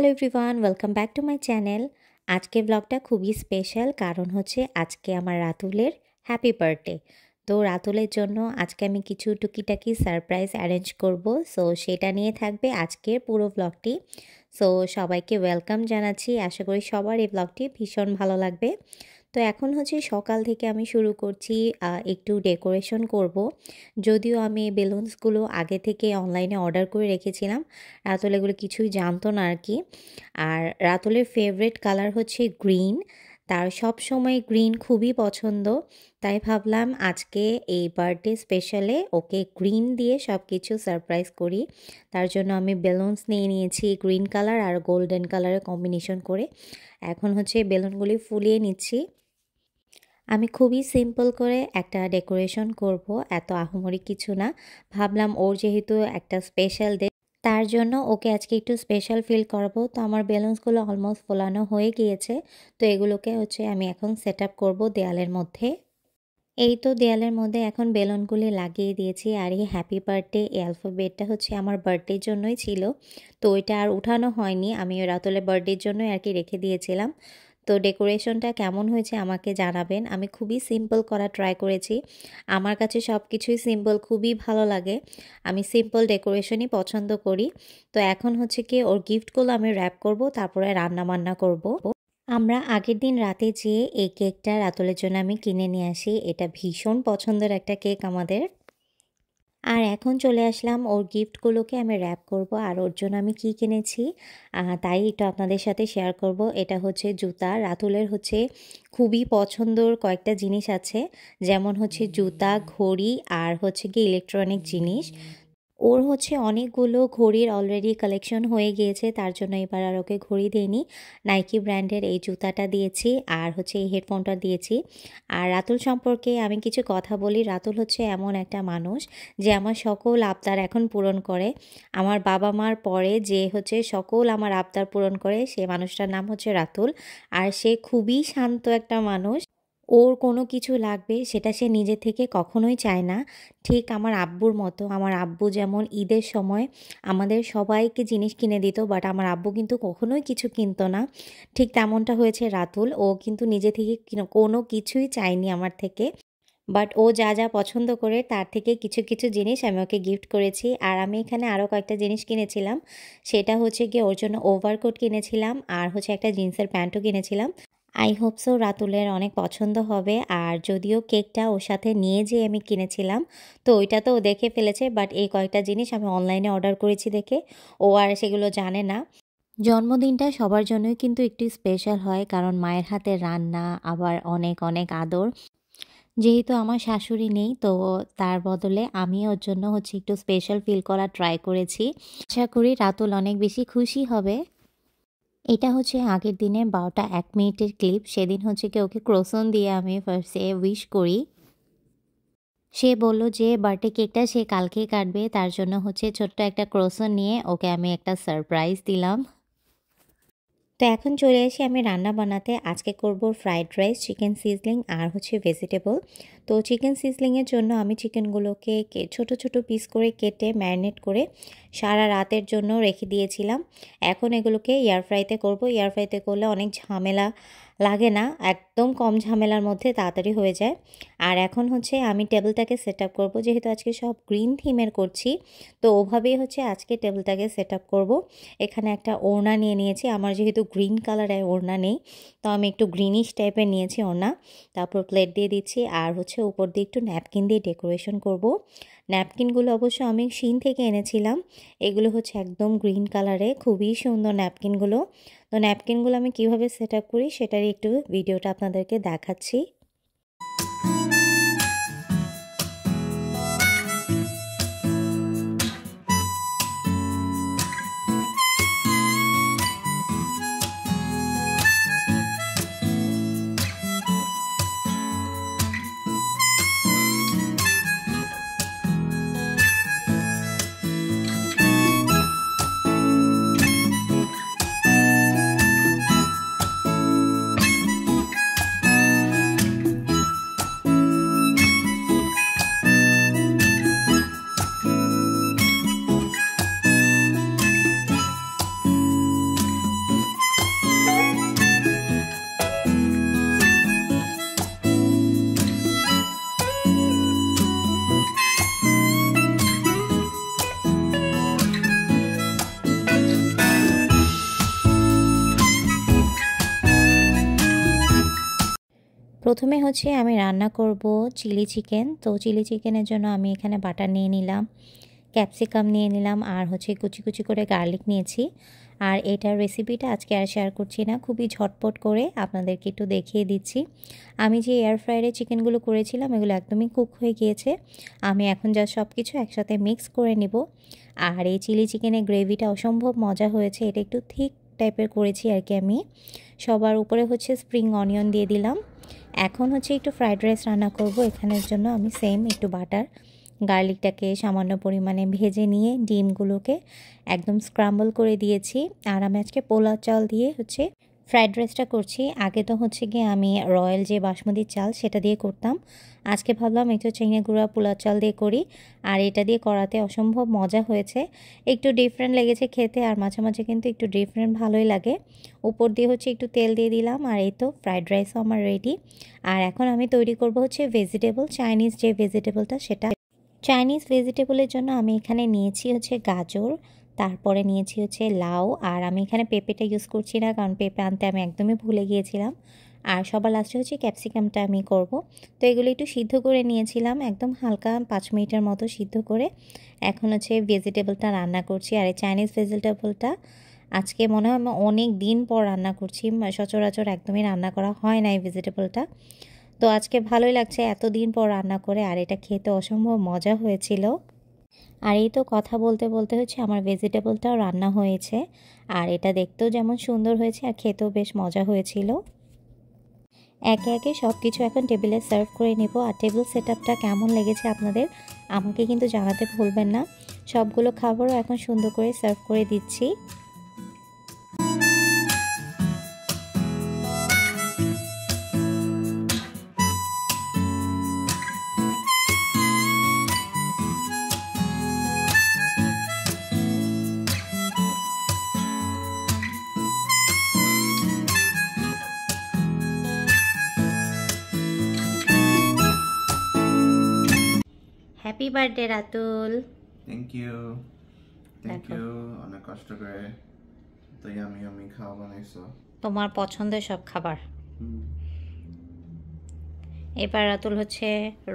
Hello everyone, welcome back to my channel. আজকের ব্লগটা খুবই স্পেশাল, কারণ হচ্ছে আজকে আমার রাতুলের হ্যাপি বার্থডে। তো রাতুলের জন্য আজকে আমি কিছু টুকিটাকি সারপ্রাইজ অ্যারেঞ্জ করব। সো সেটা নিয়ে থাকবে আজকের পুরো ব্লগটি। সো সবাইকে ওয়েলকাম জানাচ্ছি, আশা করি সবার এই ব্লগটি ভীষণ ভালো লাগবে। তো এখন হচ্ছে সকাল থেকে আমি শুরু করছি একটু ডেকোরেশন করব। যদিও আমি বেলুনসগুলো আগে থেকে অনলাইনে অর্ডার করে রেখেছিলাম, রাতুল এগুলো কিছুই জানতো না আর কি। আর রাতুলের ফেভারিট কালার হচ্ছে গ্রিন, তার সব সময় গ্রিন খুবই পছন্দ। তাই ভাবলাম আজকে এই বার্থডে স্পেশালে ওকে গ্রিন দিয়ে সব কিছু সারপ্রাইজ করি। তার জন্য আমি বেলুনস নিয়ে নিয়েছি গ্রিন কালার আর গোল্ডেন কালারের কম্বিনেশন করে। এখন হচ্ছে বেলুনগুলি ফুলিয়ে নিচ্ছি। আমি খুবই সিম্পল করে একটা ডেকোরেশন করব, এত আহামরি কিছু না। ভাবলাম ওর যেহেতু একটা স্পেশাল ডে, তার জন্য ওকে আজকে একটু স্পেশাল ফিল করব। তো আমার বেলুনসগুলো অলমোস্ট ফোলানো হয়ে গিয়েছে। তো এগুলোকে হচ্ছে আমি এখন সেট আপ করবো দেয়ালের মধ্যে। এই তো দেয়ালের মধ্যে এখন বেলুনগুলি লাগিয়ে দিয়েছি। আর এই হ্যাপি বার্থডে এই অ্যালফাবেটটা হচ্ছে আমার বার্থডের জন্যই ছিল, তো ওইটা আর উঠানো হয়নি। আমি রাতুলের বার্থডের জন্যই আর কি রেখে দিয়েছিলাম। তো ডেকোরেশনটা কেমন হয়েছে আমাকে জানাবেন। আমি খুবই সিম্পল করা ট্রাই করেছি। আমার কাছে সব কিছুই সিম্পল খুবই ভালো লাগে। আমি সিম্পল ডেকোরেশনই পছন্দ করি। তো এখন হচ্ছে কি ওর গিফটগুলো আমি র্যাপ করব, তারপরে রান্না বান্না করব। আমরা আগের দিন রাতে যেয়ে এই কেকটা রাতুলের জন্য আমি কিনে নিয়ে আসি। এটা ভীষণ পছন্দের একটা কেক আমাদের। আর এখন চলে আসলাম ওর গিফটগুলোকে আমি র্যাপ করব। আর ওর জন্য আমি কি কিনেছি তাই একটু আপনাদের সাথে শেয়ার করব। এটা হচ্ছে জুতা। রাতুলের হচ্ছে খুবই পছন্দর কয়েকটা জিনিস আছে, যেমন হচ্ছে জুতা, ঘড়ি আর হচ্ছে কি ইলেকট্রনিক জিনিস। ওর হচ্ছে অনেকগুলো ঘড়ির অলরেডি কালেকশন হয়ে গিয়েছে, তার জন্য এবার আর ওকে ঘড়ি দিইনি। নাইকি ব্র্যান্ডের এই জুতাটা দিয়েছি আর হচ্ছে এই হেডফোনটা দিয়েছি। আর রাতুল সম্পর্কে আমি কিছু কথা বলি। রাতুল হচ্ছে এমন একটা মানুষ যে আমার সকল আবদার এখন পূরণ করে। আমার বাবা মার পরে যে হচ্ছে সকল আমার আবদার পূরণ করে, সে মানুষটার নাম হচ্ছে রাতুল। আর সে খুবই শান্ত একটা মানুষ। ওর কোনো কিছু লাগবে সেটা সে নিজে থেকে কখনোই চায় না। ঠিক আমার আব্বুর মতো। আমার আব্বু যেমন ঈদের সময় আমাদের সবাইকে জিনিস কিনে দিত, বাট আমার আব্বু কিন্তু কখনোই কিছু কিনতো না। ঠিক তেমনটা হয়েছে রাতুল। ও কিন্তু নিজে থেকে কোনো কিছুই চায়নি আমার থেকে, বাট ও যা যা পছন্দ করে তার থেকে কিছু কিছু জিনিস আমি ওকে গিফট করেছি। আর আমি এখানে আরও কয়েকটা জিনিস কিনেছিলাম। সেটা হচ্ছে গিয়ে ওর জন্য ওভারকোট কিনেছিলাম আর হচ্ছে একটা জিন্সের প্যান্টও কিনেছিলাম। আই হোপ সো রাতুলের অনেক পছন্দ হবে। আর যদিও কেকটা ওর সাথে নিয়ে যেয়ে আমি কিনেছিলাম, তো ওইটা তো ও দেখে ফেলেছে, বাট এই কয়েকটা জিনিস আমি অনলাইনে অর্ডার করেছি দেখে ও আর সেগুলো জানে না। জন্মদিনটা সবার জন্যই কিন্তু একটু স্পেশাল হয়, কারণ মায়ের হাতের রান্না, আবার অনেক অনেক আদর। যেহেতু আমার শাশুড়ি নেই, তো তার বদলে আমি ওর জন্য হচ্ছে একটু স্পেশাল ফিল করা ট্রাই করেছি। আশা করি রাতুল অনেক বেশি খুশি হবে। এটা হচ্ছে আগের দিনে 12টা 1 মিনিটের ক্লিপ। সেদিন হচ্ছে কি ওকে ক্রোসন দিয়ে আমি ফার্স্টে উইশ করি। সে বলল যে বার্থডে কেকটা সে কালকেই কাটবে, তার জন্য হচ্ছে ছোট্ট একটা ক্রোসন নিয়ে ওকে আমি একটা সারপ্রাইজ দিলাম। তো এখন চলে আসি আমি রান্না বানাতে। আজকে করব ফ্রাইড রাইস, চিকেন সিজলিং আর হচ্ছে ভেজিটেবল। তো চিকেন সিজলিংয়ের জন্য আমি চিকেনগুলোকে ছোট ছোট পিস করে কেটে ম্যারিনেট করে সারা রাতের জন্য রেখে দিয়েছিলাম। এখন এগুলোকে এয়ার ফ্রাইতে করব। এয়ার ফ্রাইতে করলে অনেক ঝামেলা লাগে না, একদম কম ঝামেলার মধ্যে তাড়াতাড়ি হয়ে যায়। আর এখন হচ্ছে আমি টেবিলটাকে সেট আপ করবো, যেহেতু আজকে সব গ্রিন থিমের করছি, তো ওভাবেই হচ্ছে আজকে টেবিলটাকে সেট আপ করবো। এখানে একটা ওড়না নিয়ে নিয়েছি। আমার যেহেতু গ্রিন কালারের ওড়না নেই, তো আমি একটু গ্রিনিশ টাইপের নিয়েছি ওড়না। তারপর প্লেট দিয়ে দিচ্ছি আর হচ্ছে উপর দিয়ে একটু ন্যাপকিন দিয়ে ডেকোরেশন করব। ন্যাপকিনগুলো অবশ্য আমি শিন থেকে এনেছিলাম। এগুলো হচ্ছে একদম গ্রিন কালারে, খুবই সুন্দর ন্যাপকিনগুলো। তো ন্যাপকিনগুলো আমি কিভাবে সেট আপ করি সেটারই একটু ভিডিওটা আপনাদেরকে দেখাচ্ছি। প্রথমে হচ্ছে আমি রান্না করব চিলি চিকেন। তো চিলি চিকেনের জন্য আমি এখানে বাটার নিয়ে নিলাম, ক্যাপসিকাম নিয়ে নিলাম, আর হচ্ছে কুচি কুচি করে গার্লিক নিয়েছি। আর এটার রেসিপিটা আজকে আর শেয়ার করছি না, খুবই ঝটপট করে আপনাদেরকে একটু দেখিয়ে দিচ্ছি। আমি যে এয়ার ফ্রায়ারে চিকেনগুলো করেছিলাম এগুলো একদমই কুক হয়ে গিয়েছে। আমি এখন যা সব কিছু একসাথে মিক্স করে নিব। আর এই চিলি চিকেনের গ্রেভিটা অসম্ভব মজা হয়েছে, এটা একটু থিক টাইপের করেছি আর কি আমি। সবার উপরে হচ্ছে স্প্রিং অনিয়ন দিয়ে দিলাম। এখন হচ্ছে একটু ফ্রাইড রাইস রান্না করব। এখানের জন্য আমি সেম একটু বাটার, গার্লিকটাকে সামান্য পরিমাণে ভেজে নিয়ে ডিমগুলোকে একদম স্ক্রাম্বল করে দিয়েছি। আর আমি আজকে পোলাও চাল দিয়ে হচ্ছে ফ্রাইড রাইসটা করছি। আগে তো হচ্ছে গিয়ে আমি রয়্যাল যে বাসমতি চাল সেটা দিয়ে করতাম, আজকে ভাবলাম একটু চিনি গুঁড়া পোলাও চাল দিয়ে করি। আর এটা দিয়ে করাতে অসম্ভব মজা হয়েছে, একটু ডিফারেন্ট লেগেছে খেতে, আর মাঝে মাঝে কিন্তু একটু ডিফারেন্ট ভালোই লাগে। উপর দিয়ে হচ্ছে একটু তেল দিয়ে দিলাম। আর এই তো ফ্রাইড রাইসও আমার রেডি। আর এখন আমি তৈরি করব হচ্ছে ভেজিটেবল, চাইনিজ যে ভেজিটেবলটা সেটা। চাইনিজ ভেজিটেবলের জন্য আমি এখানে নিয়েছি হচ্ছে গাজর, তারপরে নিয়েছি হচ্ছে লাউ। আর আমি এখানে পেঁপেটা ইউজ করছি না, কারণ পেঁপে আনতে আমি একদমই ভুলে গিয়েছিলাম। আর সবার লাস্টে হচ্ছে ক্যাপসিকামটা আমি করব। তো এগুলো একটু সিদ্ধ করে নিয়েছিলাম, একদম হালকা 5 মিনিটের মতো সিদ্ধ করে এখন হচ্ছে ভেজিটেবলটা রান্না করছি। আর এই চাইনিজ ভেজিটেবলটা আজকে মনে হয় আমি অনেক দিন পর রান্না করছি, সচরাচর একদমই রান্না করা হয় না এই ভেজিটেবলটা। তো আজকে ভালোই লাগছে এতদিন পর রান্না করে, আর এটা খেতে অসম্ভব মজা হয়েছিল। আর এই তো কথা বলতে বলতে হচ্ছে আমার ভেজিটেবলটাও রান্না হয়েছে। আর এটা দেখতেও যেমন সুন্দর হয়েছে আর খেতেও বেশ মজা হয়েছিল। একে একে সব কিছু এখন টেবিলে সার্ভ করে নেব। আর টেবিল সেটআপটা কেমন লেগেছে আপনাদের আমাকে কিন্তু জানাতে ভুলবেন না। সবগুলো খাবারও এখন সুন্দর করে সার্ভ করে দিচ্ছি। Happy birthday Ratul. Thank you অনেক কষ্ট করে তো ইয়ামি খাওয়া বানাইছো, তোমার পছন্দের সব খাবার। এবার রাতুল হচ্ছে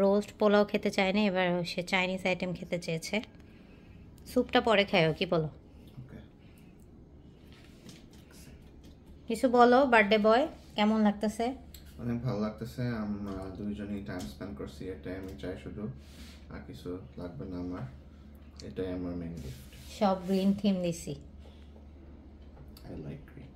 রোস্ট পোলাও খেতে চায় না, এবার সে চাইনিজ আইটেম খেতে চেয়েছে। স্যুপটা পরে খায়ও, কি বলো? কিছু বলো বার্থডে বয়, কেমন লাগতেছে? অনেক ভালো লাগতেছে। আমরা দুইজনই টাইম স্পেন্ড করছি, এটাই আমি চাই শুধু, আর কিছু লাগবে না আমার। এটাই আমার মেইন গিফট। সব গ্রিন থিম দিছি। I like green.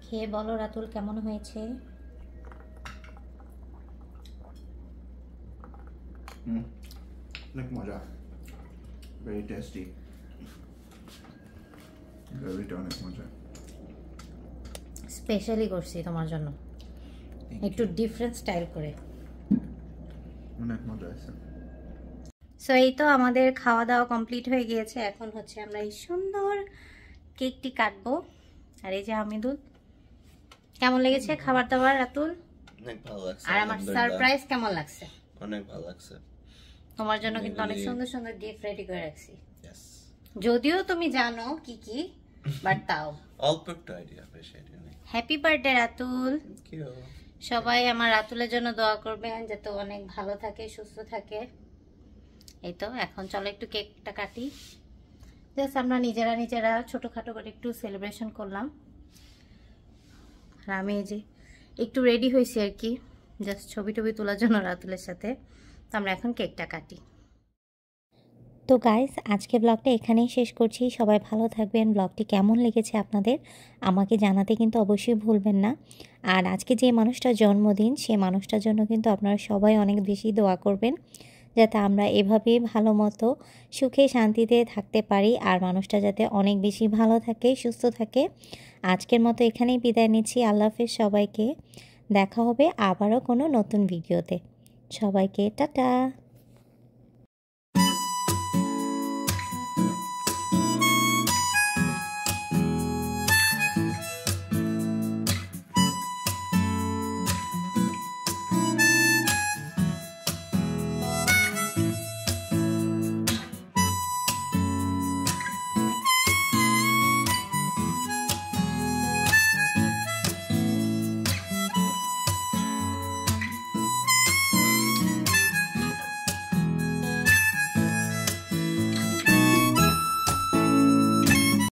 খেয়ে বলো রাতুল কেমন হয়েছে? অনেক মজা, ভেরি টেস্টি, গ্রেভিটা অনেক মজা। স্পেশালি করছি তোমার জন্য, একটু ডিফারেন্ট স্টাইল করে। অনেক মজা আছে। সো এই তো আমাদের খাওয়া দাওয়া কমপ্লিট হয়ে গিয়েছে। এখন হচ্ছে আমরা এই সুন্দর কেকটি কাটবো। আর এই যে হামিদুল, কেমন লেগেছে খাবার দাবার রাতুল? অনেক ভালো লাগছে। আর আমার সারপ্রাইজ কেমন লাগছে? অনেক ভালো লাগছে। তোমার জন্য কিন্তু অনেক সুন্দর সুন্দর গিফট রেডি করে রাখছি। Yes. যদিও তুমি জানো কি কি, বাট তাও অল্প একটু আইডিয়া, বেশি আইডিয়া নেই। Happy birthday Ratul. Thank you. সবাই আমার রাতুলের জন্য দোয়া করবেন যাতে অনেক ভালো থাকে, সুস্থ থাকে। এই তো এখন চলো একটু কেকটা কাটি। জাস্ট আমরা নিজেরা ছোটখাটো করে একটু সেলিব্রেশন করলাম। আর আমি এই যে একটু রেডি হয়েছি আর কি, জাস্ট ছবি টবি তোলার জন্য রাতুলের সাথে। তো আমরা এখন কেকটা কাটি। তো গাইস আজকে ব্লগটা এখানেই শেষ করছি। সবাই ভালো থাকবেন। ব্লগটি কেমন লেগেছে আপনাদের আমাকে জানাতে কিন্তু অবশ্যই ভুলবেন না। আর আজকে যে মানুষটার জন্মদিন সেই মানুষটার জন্য কিন্তু আপনারা সবাই অনেক বেশি দোয়া করবেন, যাতে আমরা এভাবেই ভালো মতো সুখে শান্তিতে থাকতে পারি, আর মানুষটা যাতে অনেক বেশি ভালো থাকে, সুস্থ থাকে। আজকের মতো এখানেই বিদায় নিচ্ছি। আল্লাহ হাফেজ সবাইকে। দেখা হবে আবারও কোনো নতুন ভিডিওতে। সবাইকে টাটা।